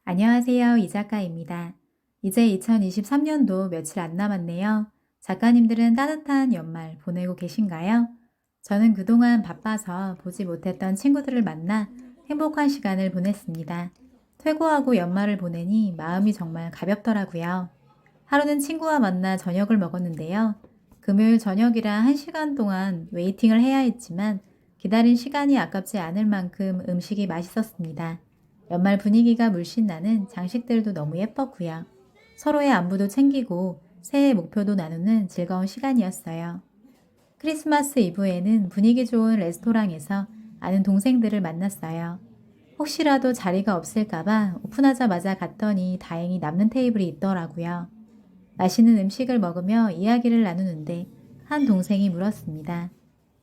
안녕하세요. 이 작가입니다. 이제 2023년도 며칠 안 남았네요. 작가님들은 따뜻한 연말 보내고 계신가요? 저는 그동안 바빠서 보지 못했던 친구들을 만나 행복한 시간을 보냈습니다. 퇴고하고 연말을 보내니 마음이 정말 가볍더라고요. 하루는 친구와 만나 저녁을 먹었는데요. 금요일 저녁이라 1시간 동안 웨이팅을 해야 했지만 기다린 시간이 아깝지 않을 만큼 음식이 맛있었습니다. 연말 분위기가 물씬 나는 장식들도 너무 예뻤고요. 서로의 안부도 챙기고 새해 목표도 나누는 즐거운 시간이었어요. 크리스마스 이브에는 분위기 좋은 레스토랑에서 아는 동생들을 만났어요. 혹시라도 자리가 없을까봐 오픈하자마자 갔더니 다행히 남는 테이블이 있더라고요. 맛있는 음식을 먹으며 이야기를 나누는데 한 동생이 물었습니다.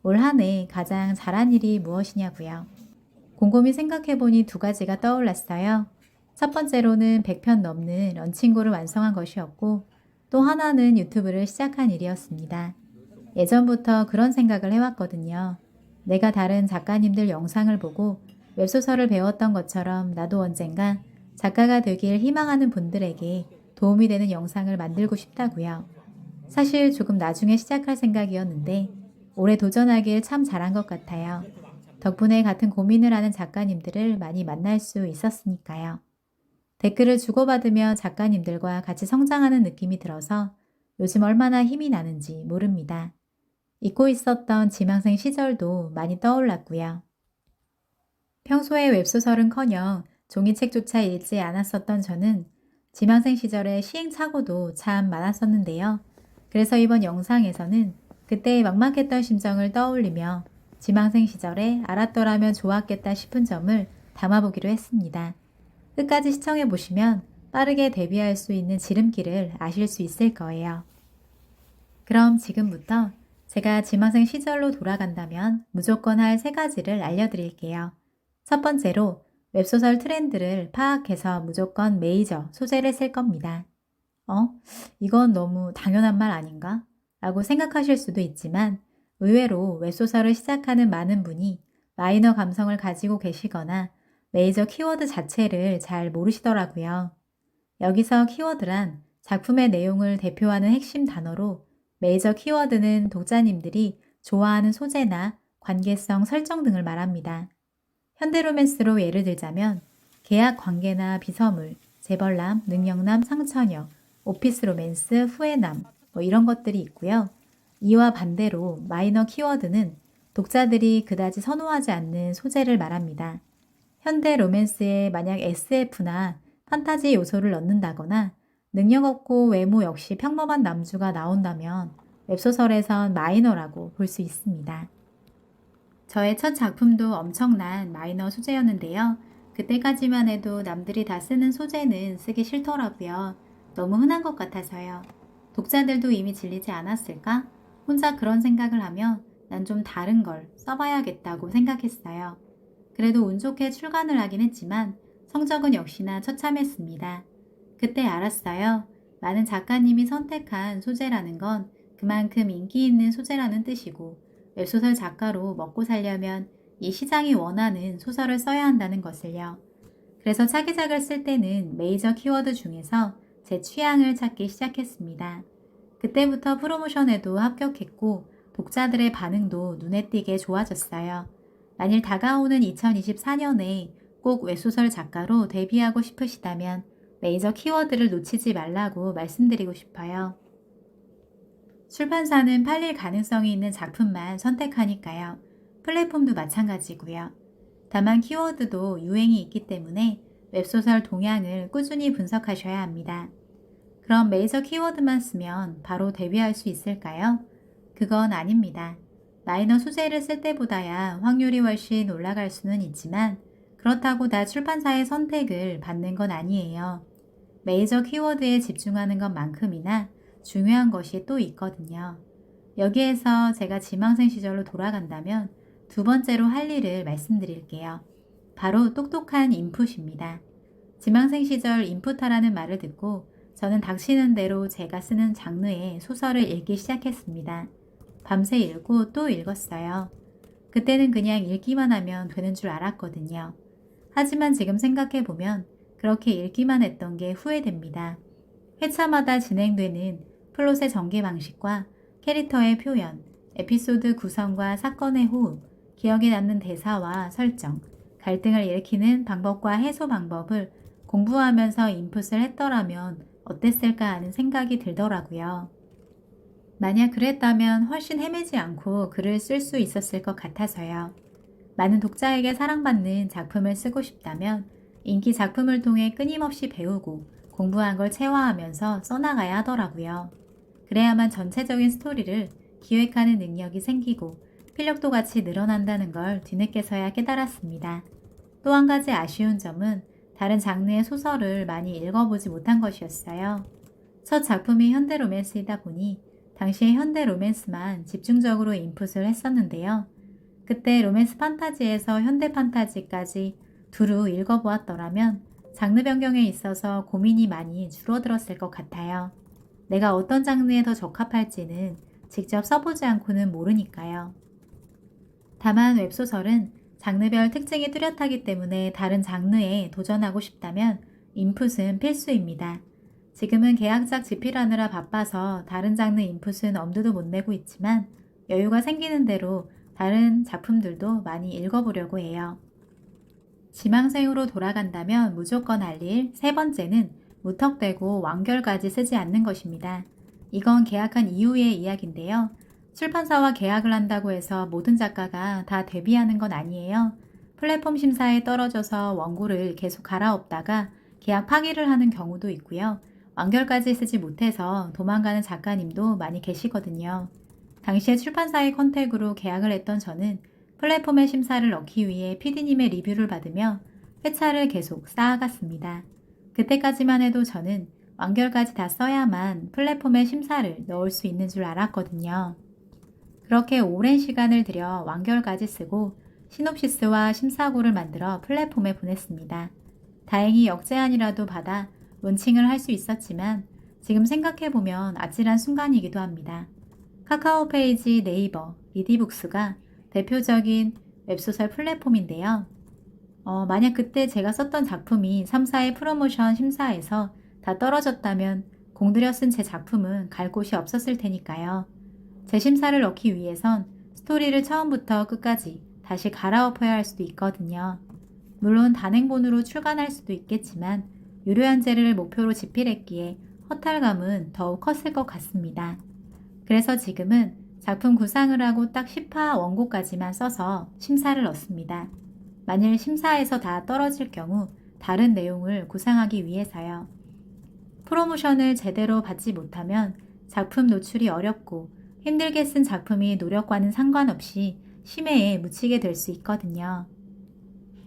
올 한 해 가장 잘한 일이 무엇이냐고요. 곰곰이 생각해보니 두 가지가 떠올랐어요. 첫 번째로는 100편 넘는 런칭고를 완성한 것이었고 또 하나는 유튜브를 시작한 일이었습니다. 예전부터 그런 생각을 해왔거든요. 내가 다른 작가님들 영상을 보고 웹소설을 배웠던 것처럼 나도 언젠가 작가가 되길 희망하는 분들에게 도움이 되는 영상을 만들고 싶다고요. 사실 조금 나중에 시작할 생각이었는데 올해 도전하길 참 잘한 것 같아요. 덕분에 같은 고민을 하는 작가님들을 많이 만날 수 있었으니까요. 댓글을 주고받으며 작가님들과 같이 성장하는 느낌이 들어서 요즘 얼마나 힘이 나는지 모릅니다. 잊고 있었던 지망생 시절도 많이 떠올랐고요. 평소에 웹소설은커녕 종이책조차 읽지 않았었던 저는 지망생 시절에 시행착오도 참 많았었는데요. 그래서 이번 영상에서는 그때의 막막했던 심정을 떠올리며 지망생 시절에 알았더라면 좋았겠다 싶은 점을 담아보기로 했습니다. 끝까지 시청해보시면 빠르게 데뷔할 수 있는 지름길을 아실 수 있을 거예요. 그럼 지금부터 제가 지망생 시절로 돌아간다면 무조건 할 3가지를 알려드릴게요. 첫 번째로 웹소설 트렌드를 파악해서 무조건 메이저 소재를 쓸 겁니다. 이건 너무 당연한 말 아닌가? 라고 생각하실 수도 있지만 의외로 웹소설을 시작하는 많은 분이 마이너 감성을 가지고 계시거나 메이저 키워드 자체를 잘 모르시더라고요. 여기서 키워드란 작품의 내용을 대표하는 핵심 단어로 메이저 키워드는 독자님들이 좋아하는 소재나 관계성 설정 등을 말합니다. 현대 로맨스로 예를 들자면 계약 관계나 비서물, 재벌남, 능력남, 상처녀, 오피스 로맨스, 후회남 이런 것들이 있고요. 이와 반대로 마이너 키워드는 독자들이 그다지 선호하지 않는 소재를 말합니다. 현대 로맨스에 만약 SF나 판타지 요소를 넣는다거나 능력 없고 외모 역시 평범한 남주가 나온다면 웹소설에선 마이너라고 볼 수 있습니다. 저의 첫 작품도 엄청난 마이너 소재였는데요. 그때까지만 해도 남들이 다 쓰는 소재는 쓰기 싫더라고요. 너무 흔한 것 같아서요. 독자들도 이미 질리지 않았을까? 혼자 그런 생각을 하며 난 좀 다른 걸 써봐야겠다고 생각했어요. 그래도 운 좋게 출간을 하긴 했지만 성적은 역시나 처참했습니다. 그때 알았어요. 많은 작가님이 선택한 소재라는 건 그만큼 인기 있는 소재라는 뜻이고 웹소설 작가로 먹고 살려면 이 시장이 원하는 소설을 써야 한다는 것을요. 그래서 차기작을 쓸 때는 메이저 키워드 중에서 제 취향을 찾기 시작했습니다. 그때부터 프로모션에도 합격했고 독자들의 반응도 눈에 띄게 좋아졌어요. 만일 다가오는 2024년에 꼭 웹소설 작가로 데뷔하고 싶으시다면 메이저 키워드를 놓치지 말라고 말씀드리고 싶어요. 출판사는 팔릴 가능성이 있는 작품만 선택하니까요. 플랫폼도 마찬가지고요. 다만 키워드도 유행이 있기 때문에 웹소설 동향을 꾸준히 분석하셔야 합니다. 그럼 메이저 키워드만 쓰면 바로 데뷔할 수 있을까요? 그건 아닙니다. 마이너 소재를 쓸 때보다야 확률이 훨씬 올라갈 수는 있지만 그렇다고 다 출판사의 선택을 받는 건 아니에요. 메이저 키워드에 집중하는 것만큼이나 중요한 것이 또 있거든요. 여기에서 제가 지망생 시절로 돌아간다면 두 번째로 할 일을 말씀드릴게요. 바로 똑똑한 인풋입니다. 지망생 시절 인풋하라는 말을 듣고 저는 닥치는 대로 제가 쓰는 장르의 소설을 읽기 시작했습니다. 밤새 읽고 또 읽었어요. 그때는 그냥 읽기만 하면 되는 줄 알았거든요. 하지만 지금 생각해보면 그렇게 읽기만 했던 게 후회됩니다. 회차마다 진행되는 플롯의 전개 방식과 캐릭터의 표현, 에피소드 구성과 사건의 호흡, 기억에 남는 대사와 설정, 갈등을 일으키는 방법과 해소 방법을 공부하면서 인풋을 했더라면 어땠을까 하는 생각이 들더라고요. 만약 그랬다면 훨씬 헤매지 않고 글을 쓸 수 있었을 것 같아서요. 많은 독자에게 사랑받는 작품을 쓰고 싶다면 인기 작품을 통해 끊임없이 배우고 공부한 걸 체화하면서 써나가야 하더라고요. 그래야만 전체적인 스토리를 기획하는 능력이 생기고 필력도 같이 늘어난다는 걸 뒤늦게서야 깨달았습니다. 또 한 가지 아쉬운 점은 다른 장르의 소설을 많이 읽어보지 못한 것이었어요. 첫 작품이 현대 로맨스이다 보니 당시의 현대 로맨스만 집중적으로 인풋을 했었는데요. 그때 로맨스 판타지에서 현대 판타지까지 두루 읽어보았더라면 장르 변경에 있어서 고민이 많이 줄어들었을 것 같아요. 내가 어떤 장르에 더 적합할지는 직접 써보지 않고는 모르니까요. 다만 웹소설은 장르별 특징이 뚜렷하기 때문에 다른 장르에 도전하고 싶다면 인풋은 필수입니다. 지금은 계약작 집필하느라 바빠서 다른 장르 인풋은 엄두도 못 내고 있지만 여유가 생기는 대로 다른 작품들도 많이 읽어보려고 해요. 지망생으로 돌아간다면 무조건 할 일 세 번째는 무턱대고 완결까지 쓰지 않는 것입니다. 이건 계약한 이후의 이야기인데요. 출판사와 계약을 한다고 해서 모든 작가가 다 데뷔하는 건 아니에요. 플랫폼 심사에 떨어져서 원고를 계속 갈아엎다가 계약 파기를 하는 경우도 있고요. 완결까지 쓰지 못해서 도망가는 작가님도 많이 계시거든요. 당시에 출판사의 컨택으로 계약을 했던 저는 플랫폼의 심사를 넣기 위해 PD님의 리뷰를 받으며 회차를 계속 쌓아갔습니다. 그때까지만 해도 저는 완결까지 다 써야만 플랫폼의 심사를 넣을 수 있는 줄 알았거든요. 그렇게 오랜 시간을 들여 완결까지 쓰고 시놉시스와 심사고를 만들어 플랫폼에 보냈습니다. 다행히 역제안이라도 받아 론칭을 할 수 있었지만 지금 생각해보면 아찔한 순간이기도 합니다. 카카오 페이지, 네이버, 리디북스가 대표적인 웹소설 플랫폼인데요. 만약 그때 제가 썼던 작품이 3사의 프로모션 심사에서 다 떨어졌다면 공들여 쓴 제 작품은 갈 곳이 없었을 테니까요. 재심사를 넣기 위해선 스토리를 처음부터 끝까지 다시 갈아엎어야 할 수도 있거든요. 물론 단행본으로 출간할 수도 있겠지만 유료 연재를 목표로 집필했기에 허탈감은 더욱 컸을 것 같습니다. 그래서 지금은 작품 구상을 하고 딱 10화 원고까지만 써서 심사를 넣습니다. 만일 심사에서 다 떨어질 경우 다른 내용을 구상하기 위해서요. 프로모션을 제대로 받지 못하면 작품 노출이 어렵고 힘들게 쓴 작품이 노력과는 상관없이 심해에 묻히게 될 수 있거든요.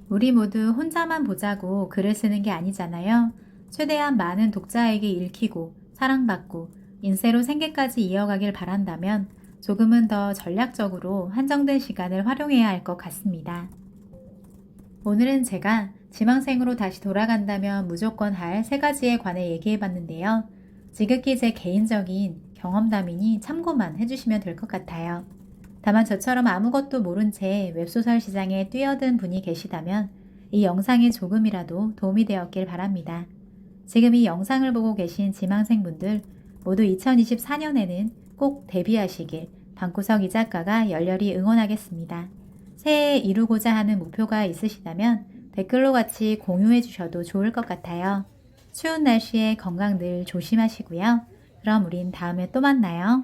우리 모두 혼자만 보자고 글을 쓰는 게 아니잖아요. 최대한 많은 독자에게 읽히고 사랑받고 인세로 생계까지 이어가길 바란다면 조금은 더 전략적으로 한정된 시간을 활용해야 할 것 같습니다. 오늘은 제가 지망생으로 다시 돌아간다면 무조건 할 3가지에 관해 얘기해봤는데요. 지극히 제 개인적인 경험담이니 참고만 해주시면 될 것 같아요. 다만 저처럼 아무것도 모른 채 웹소설 시장에 뛰어든 분이 계시다면 이 영상이 조금이라도 도움이 되었길 바랍니다. 지금 이 영상을 보고 계신 지망생분들 모두 2024년에는 꼭 데뷔하시길 방구석 이 작가가 열렬히 응원하겠습니다. 새해에 이루고자 하는 목표가 있으시다면 댓글로 같이 공유해 주셔도 좋을 것 같아요. 추운 날씨에 건강 늘 조심하시고요. 그럼 우린 다음에 또 만나요.